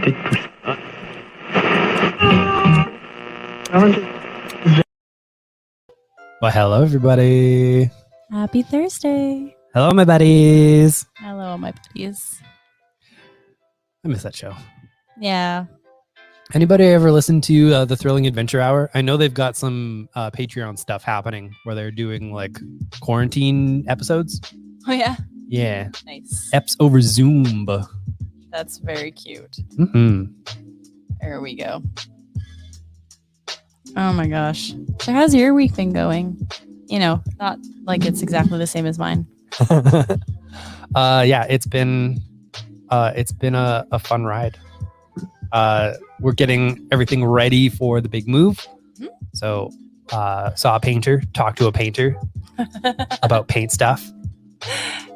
peut-être pousser. Well, hello, everybody. Happy Thursday. Hello, my buddies. Hello, my buddies. I miss that show. Yeah. Anybody ever listen to the Thrilling Adventure Hour? I know they've got some Patreon stuff happening where they're doing like quarantine episodes. Oh, yeah. Yeah. Nice. Eps over Zoom. That's very cute. Mm-hmm. There we go. Oh my gosh. So how's your week been going? You know, not like it's exactly the same as mine. Yeah, it's been a fun ride. We're getting everything ready for the big move. Mm-hmm. So saw a painter, talked to a painter about paint stuff.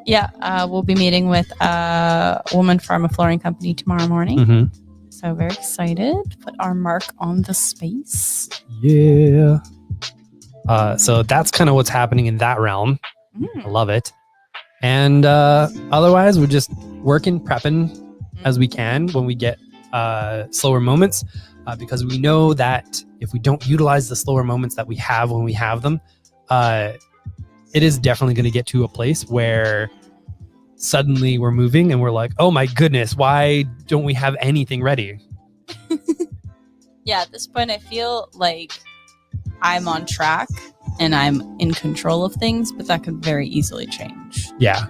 Yeah, we'll be meeting with a woman from a flooring company tomorrow morning. Mm-hmm. So very excited to put our mark on the space. Yeah. So that's kind of what's happening in that realm. I love it. And otherwise, we're just working, prepping as we can when we get slower moments, because we know that if we don't utilize the slower moments that we have when we have them, it is definitely going to get to a place where suddenly we're moving and we're like, oh my goodness, why don't we have anything ready? Yeah, at this point, I feel like I'm on track and I'm in control of things, but that could very easily change. Yeah.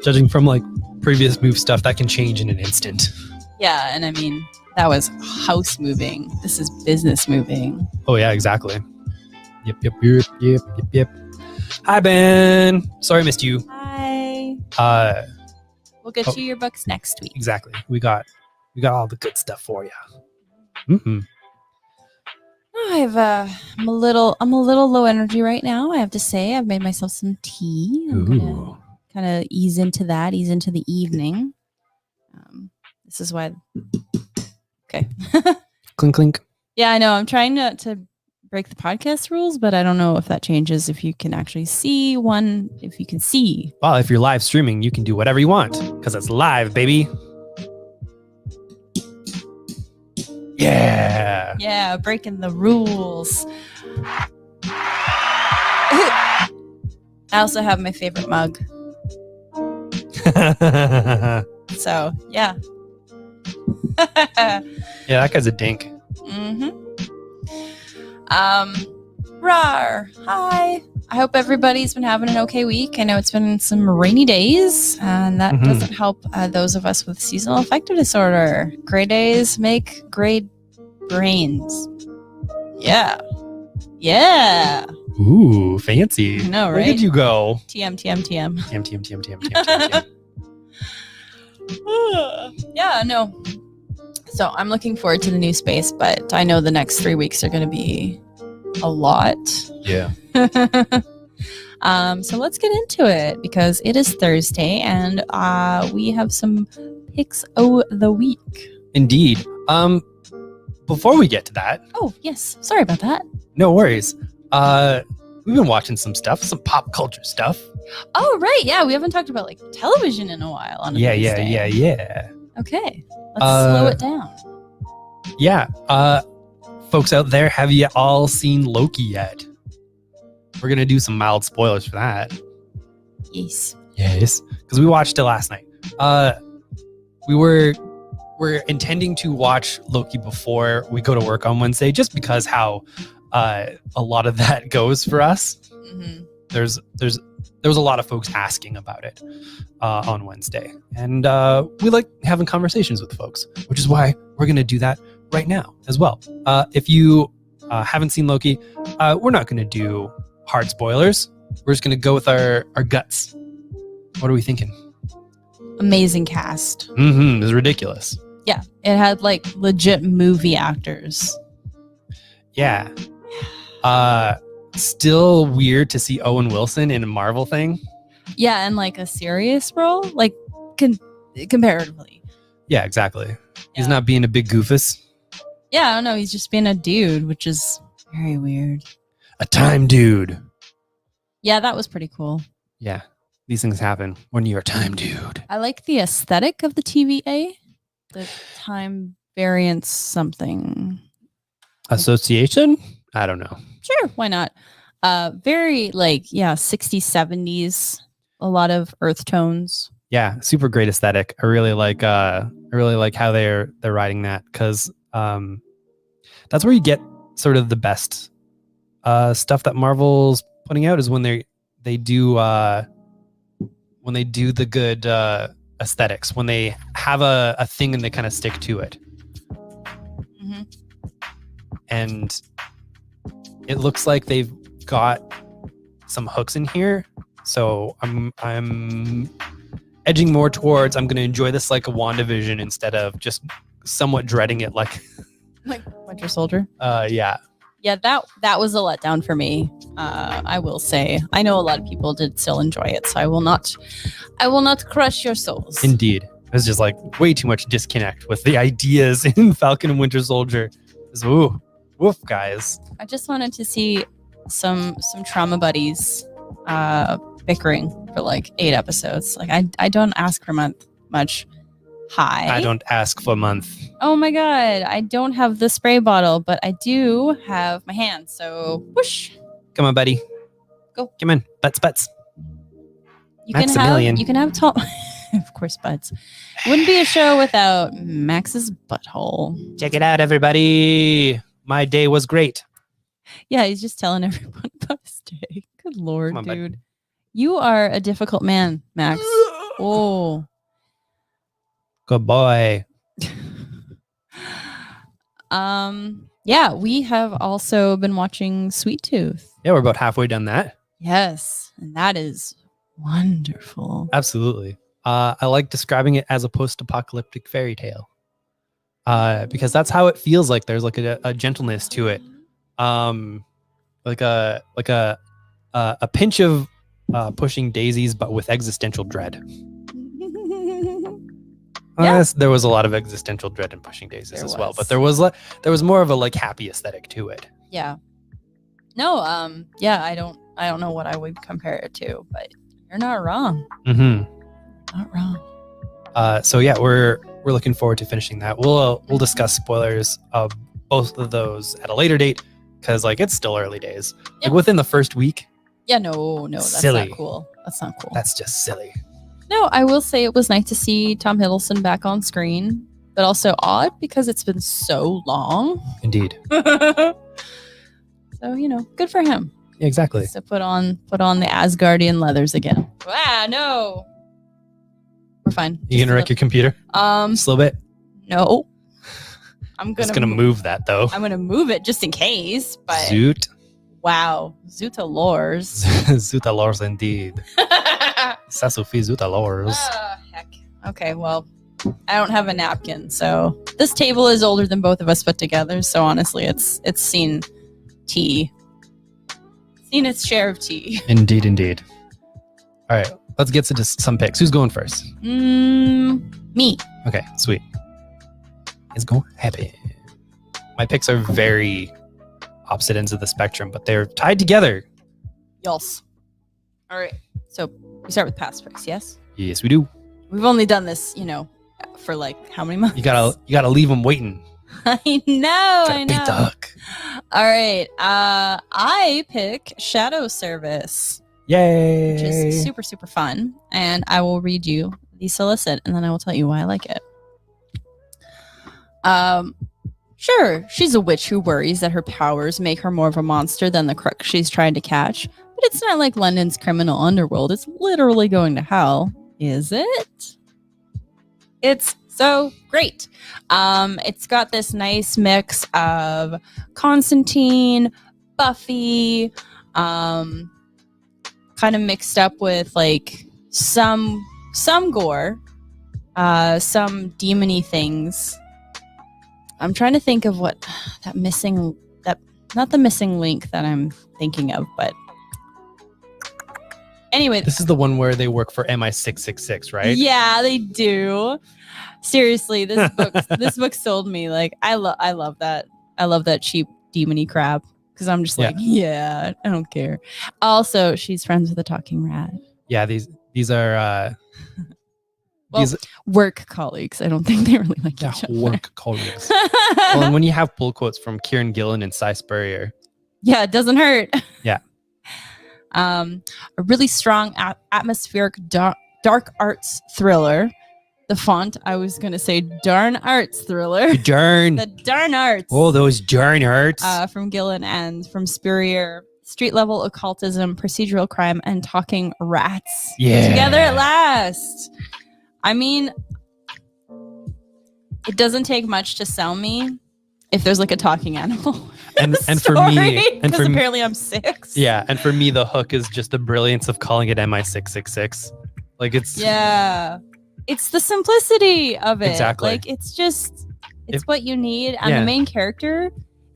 Judging from like previous move stuff, that can change in an instant. Yeah, and I mean, that was house moving. This is business moving. Oh yeah, exactly. Yep. Hi, Ben. Sorry I missed you. Hi. We'll get you your books next week. Exactly. We got all the good stuff for you. Mm-hmm. I'm a little low energy right now. I have to say, I've made myself some tea. I'm gonna kind of ease into the evening. This is why. Okay. Clink clink. Yeah, I know. I'm trying to break the podcast rules, but I don't know if that changes if you can actually see one. If you can see. Well, if you're live streaming, you can do whatever you want because it's live, baby. Yeah. Yeah, breaking the rules. I also have my favorite mug. So, yeah. Yeah, that guy's a dink. Mm-hmm. Rar. Hi. I hope everybody's been having an okay week. I know it's been some rainy days, and that doesn't help those of us with seasonal affective disorder. Gray days make gray brains. Yeah. Yeah. Ooh, fancy. I know, right? Where did you go? TM. TM. Yeah, no. So I'm looking forward to the new space, but I know the next 3 weeks are going to be a lot. Yeah. So let's get into it because it is Thursday and we have some picks of the week. Indeed. Before we get to that. Oh, yes. Sorry about that. No worries. We've been watching some stuff, some pop culture stuff. Oh, right. Yeah, we haven't talked about like television in a while. On a Thursday. Yeah. Okay. Let's slow it down. Yeah. Folks out there, have you all seen Loki yet? We're going to do some mild spoilers for that. Yes. Because we watched it last night. We're intending to watch Loki before we go to work on Wednesday, just because how a lot of that goes for us. Mm-hmm. There was a lot of folks asking about it on Wednesday, and we like having conversations with folks, which is why we're going to do that right now as well. If you haven't seen Loki, we're not going to do hard spoilers. We're just going to go with our guts. What are we thinking? Amazing cast. It was ridiculous. Yeah, it had like legit movie actors. Yeah. Still weird to see Owen Wilson in a Marvel thing. Yeah, and like a serious role, like comparatively. Yeah, exactly. He's not being a big goofus. Yeah, I don't know. He's just being a dude, which is very weird. A time dude. Yeah, that was pretty cool. Yeah, these things happen when you're a time dude. I like the aesthetic of the TVA. The time variance something. Association? I don't know. Sure, why not? Very like 60s, 70s, a lot of earth tones. Yeah, super great aesthetic. I really like how they're writing that, because that's where you get sort of the best stuff that Marvel's putting out, is when they do the good aesthetics, when they have a thing and they kind of stick to it. Mm-hmm. And it looks like they've got some hooks in here, so I'm edging more towards I'm going to enjoy this like a WandaVision instead of just somewhat dreading it like Winter Soldier. Yeah, that was a letdown for me. I will say, I know a lot of people did still enjoy it, so I will not crush your souls. Indeed. It was just like way too much disconnect with the ideas in Falcon and Winter Soldier. It was, ooh, woof, guys. I just wanted to see some trauma buddies bickering for like 8 episodes. Like I don't ask for much. Hi. I don't ask for a month. Oh my god, I don't have the spray bottle, but I do have my hand. So whoosh. Come on, buddy. Go. Come in. Butts. You Maximilian. can have Tom. Of course, butts. Wouldn't be a show without Max's butthole. Check it out, everybody. My day was great. Yeah, he's just telling everyone about his day. Good lord, on, dude. You are a difficult man, Max. Oh. Good boy. Yeah, we have also been watching Sweet Tooth. Yeah, we're about halfway done that. Yes, and that is wonderful. Absolutely. I like describing it as a post-apocalyptic fairy tale, because that's how it feels like. There's like a gentleness to it, like a pinch of pushing daisies, but with existential dread. Yeah. Yes, there was a lot of existential dread in Pushing Daisies as well, but there was more of a like happy aesthetic to it. Yeah. No, yeah, I don't know what I would compare it to, but you're not wrong. Mm-hmm. Not wrong. So yeah, we're looking forward to finishing that. We'll discuss spoilers of both of those at a later date, because like it's still early days. Yeah. Like within the first week. Yeah, no, that's Silly. not cool. That's not cool. That's just silly. No, I will say it was nice to see Tom Hiddleston back on screen, but also odd because it's been so long. Indeed. So, good for him. Yeah, exactly. To put on the Asgardian leathers again. Wow, no. We're fine. You gonna wreck your computer? Just a little bit. No. I'm Just gonna move that though. I'm gonna move it just in case, but Zoot. wow. Zoota lores. Zoota lores indeed. Sasufi Zoota lores. Heck. Okay, well, I don't have a napkin, so this table is older than both of us put together. So honestly, it's seen tea, seen its share of tea. Indeed. All right, let's get to some picks. Who's going first? Me. Okay, sweet. Let's go happy. My picks are very opposite ends of the spectrum, but they're tied together. Yes. All right. So we start with past picks. Yes. Yes, we do. We've only done this, for like how many months? You gotta leave them waiting. I know. Gotta beat the hook. All right. I pick Shadow Service. Yay! Which is super, super fun. And I will read you the solicit, and then I will tell you why I like it. Sure, she's a witch who worries that her powers make her more of a monster than the crook she's trying to catch. But it's not like London's criminal underworld. It's literally going to hell. Is it? It's so great. It's got this nice mix of Constantine, Buffy, kind of mixed up with like some gore, some demony things. I'm trying to think of what not the missing link that I'm thinking of, but anyway. This is the one where they work for MI666, right? Yeah, they do. Seriously, this book sold me. Like, I love that. I love that cheap demony crap because I'm just like, yeah, I don't care. Also, she's friends with a talking rat. Yeah, these are Well, He's work colleagues. I don't think they really like yeah, each other. work colleagues. Well, and when you have pull quotes from Kieran Gillen and Cy Spurrier. Yeah, it doesn't hurt. Yeah. A really strong atmospheric dark arts thriller. The font, I was going to say darn arts thriller. Darn. The darn arts. Oh, those darn arts. From Gillen and from Spurrier. Street level occultism, procedural crime, and talking rats. Yeah. Together at last. I mean, it doesn't take much to sell me if there's like a talking animal. And for me, because apparently I'm 6. Yeah, and for me, the hook is just the brilliance of calling it MI666. Like it's it's the simplicity of it. Exactly. Like it's what you need, and the main character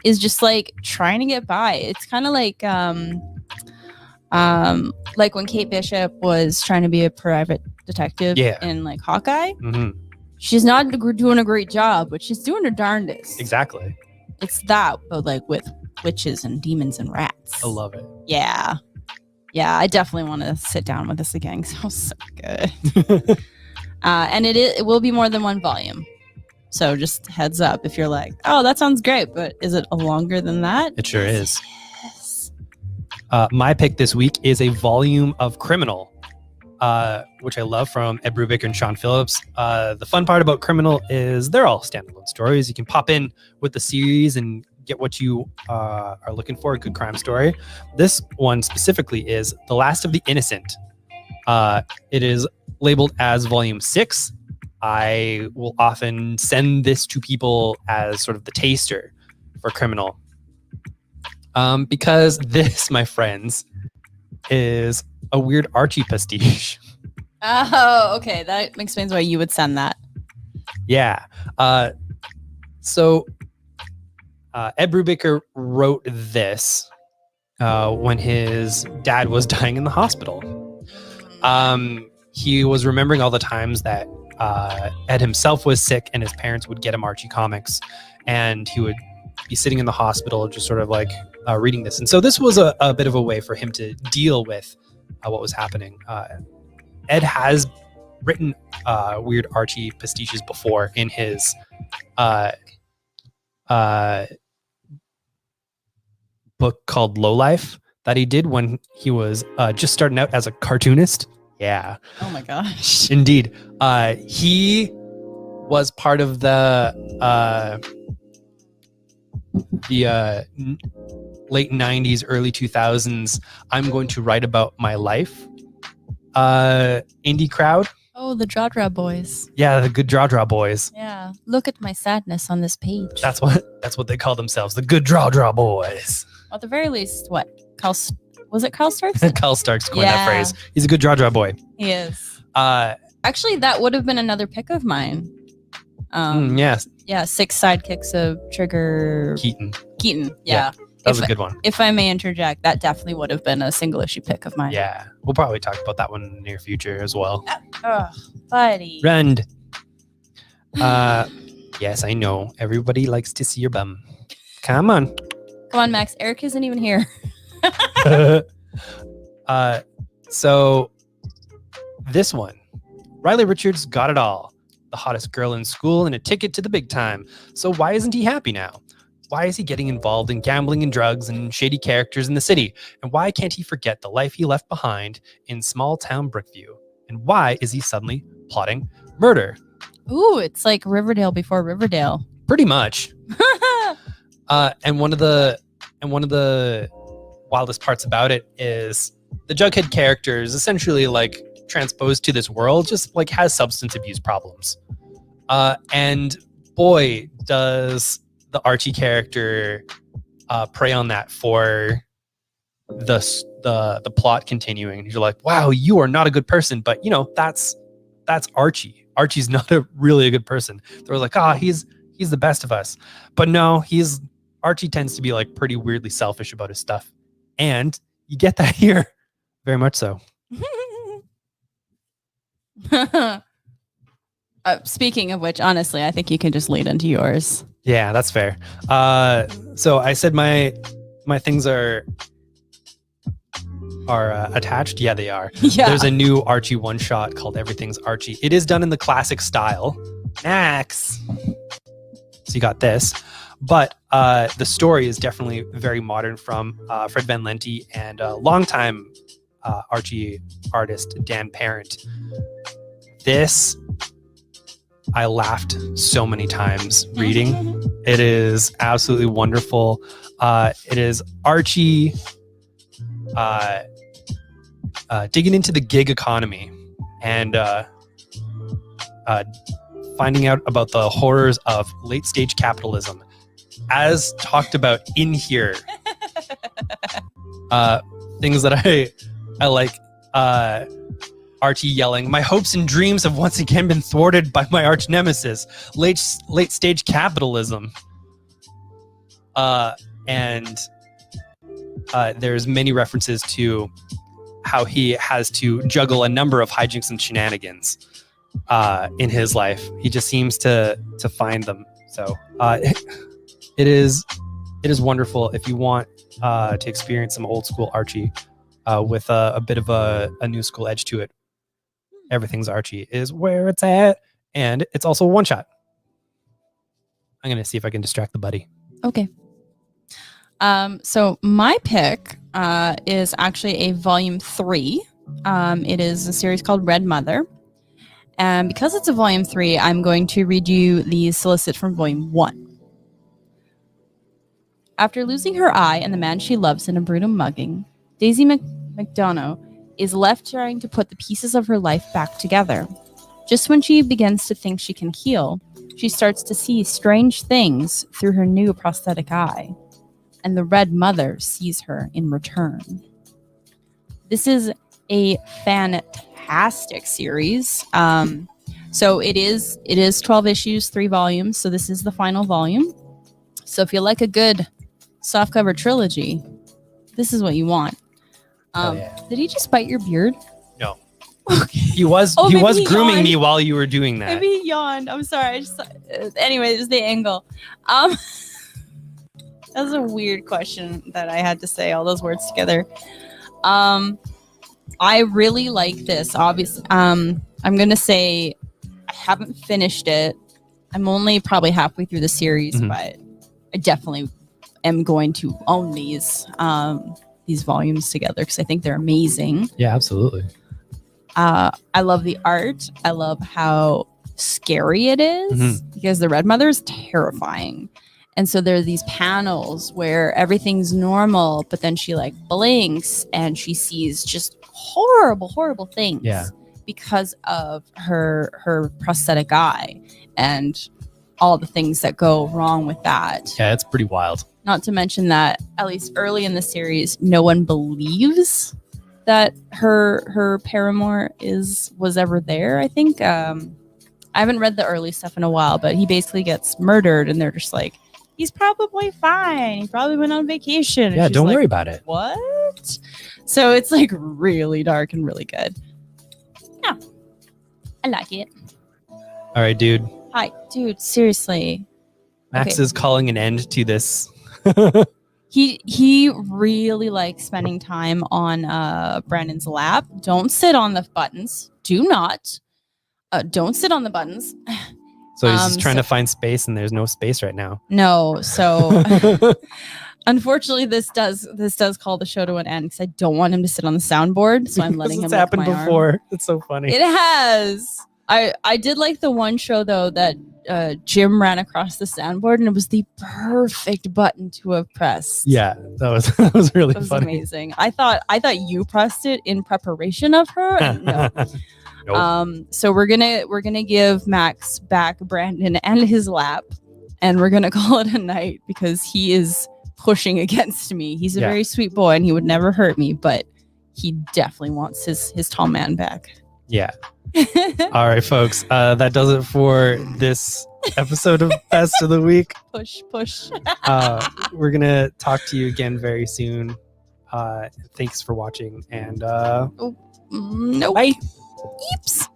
is just like trying to get by. It's kind of like when Kate Bishop was trying to be a private detective in like Hawkeye. Mm-hmm. She's not doing a great job, but she's doing her darndest. Exactly. It's that, but like with witches and demons and rats. I love it. Yeah. I definitely want to sit down with this again. Sounds so good. And it will be more than 1 volume. So just heads up if you're like, oh, that sounds great, but is it longer than that? It sure is. Yes. My pick this week is a volume of Criminal, which I love, from Ed Brubaker and Sean Phillips. The fun part about Criminal is they're all standalone stories. You can pop in with the series and get what you are looking for, a good crime story. This one specifically is The Last of the Innocent. It is labeled as volume 6. I will often send this to people as sort of the taster for Criminal. Because this, my friends, is a weird Archie pastiche. Oh, okay. That explains why you would send that. Yeah. So Ed Brubaker wrote this when his dad was dying in the hospital. He was remembering all the times that Ed himself was sick and his parents would get him Archie comics, and he would be sitting in the hospital just sort of like reading this. And so this was a bit of a way for him to deal with what was happening. Ed has written weird Archie pastiches before in his book called Low Life that he did when he was just starting out as a cartoonist. Yeah. Oh my gosh. Indeed. He was part of the late 90s, early 2000s, I'm going to write about my life indie crowd. Oh, the Draw Draw Boys. Yeah, the good Draw Draw Boys. Yeah. Look at my sadness on this page. That's what they call themselves, the good Draw Draw Boys. Well, at the very least, what? Was it Carl Starks? Carl Starks coined that phrase. He's a good Draw Draw boy. He is. Actually, that would have been another pick of mine. Yes. Yeah, 6 sidekicks of Trigger Keaton. Yeah. That was a good one. If I may interject, that definitely would have been a single issue pick of mine. Yeah. We'll probably talk about that one in the near future as well. Oh, buddy. Rend. Yes, I know. Everybody likes to see your bum. Come on. Come on, Max. Eric isn't even here. So this one, Riley Richards got it all. The hottest girl in school and a ticket to the big time. So why isn't he happy now? Why is he getting involved in gambling and drugs and shady characters in the city? And why can't he forget the life he left behind in small town Brookview? And why is he suddenly plotting murder? Ooh, it's like Riverdale before Riverdale. Pretty much. And one of the wildest parts about it is the Jughead character is essentially like transposed to this world, just like has substance abuse problems. And boy, does the Archie character prey on that for the plot continuing. And you're like, wow, you are not a good person. But you know, that's Archie. Archie's not really a good person. They're like, he's the best of us. But no, Archie tends to be like pretty weirdly selfish about his stuff. And you get that here. Very much so. Speaking of which, honestly, I think you can just lead into yours. Yeah, that's fair. So I said my things are are attached. Yeah, they are. Yeah. There's a new Archie one-shot called Everything's Archie. It is done in the classic style. Max. So you got this. But the story is definitely very modern from Fred Van Lente and longtime Archie artist Dan Parent. This, I laughed so many times reading. It is absolutely wonderful. It is Archie digging into the gig economy and finding out about the horrors of late stage capitalism, as talked about in here. Things that I like. Archie yelling, "My hopes and dreams have once again been thwarted by my arch nemesis, late stage capitalism." And there's many references to how he has to juggle a number of hijinks and shenanigans in his life. He just seems to find them. So it is wonderful if you want to experience some old school Archie with a bit of a new school edge to it. Everything's Archie is where it's at, and it's also one shot. I'm gonna see if I can distract the buddy. Okay. So my pick is actually a volume 3. It is a series called Red Mother. And because it's a volume 3, I'm going to read you the solicit from volume 1. After losing her eye and the man she loves in a brutal mugging, Daisy McDonough is left trying to put the pieces of her life back together. Just when she begins to think she can heal, she starts to see strange things through her new prosthetic eye. And the Red Mother sees her in return. This is a fantastic series. So it is 12 issues, 3 volumes. So this is the final volume. So if you like a good softcover trilogy, this is what you want. Yeah. Did he just bite your beard? No. Okay. He was grooming yawned. me while you were doing that. Maybe he yawned. I'm sorry. Anyway, it was the angle. That was a weird question that I had to say all those words together. I really like this. Obviously, I'm gonna say I haven't finished it. I'm only probably halfway through the series, but I definitely am going to own these volumes together because I think they're amazing. Yeah, absolutely. I love the art. I love how scary it is because the Red Mother is terrifying. And so there are these panels where everything's normal, but then she like blinks and she sees just horrible, horrible things because of her prosthetic eye and all the things that go wrong with that. Yeah, it's pretty wild. Not to mention that, at least early in the series, no one believes that her paramour was ever there. I think I haven't read the early stuff in a while, but he basically gets murdered and they're just like, he's probably fine. He probably went on vacation. Yeah, don't worry about it. What? So it's like really dark and really good. Yeah, I like it. All right, dude. Hi, dude. Seriously. Max is calling an end to this. He really likes spending time on Brandon's lap. Don't sit on the buttons. Do not. Don't sit on the buttons. So he's just trying to find space, and there's no space right now. No. So unfortunately, this does call the show to an end because I don't want him to sit on the soundboard. So I'm letting him. It's happened lick my before. arm. It's so funny. It has. I did like the one show though that Jim ran across the soundboard, and it was the perfect button to have pressed. Yeah, that was really funny. Amazing. I thought you pressed it in preparation of her. And no. Nope. So we're gonna give Max back Brandon and his lap, and we're gonna call it a night because he is pushing against me. He's a very sweet boy, and he would never hurt me, but he definitely wants his tall man back. Yeah. All right, folks. That does it for this episode of Best of the Week. Push. We're gonna talk to you again very soon. Thanks for watching, and nope. Bye. Yeeps.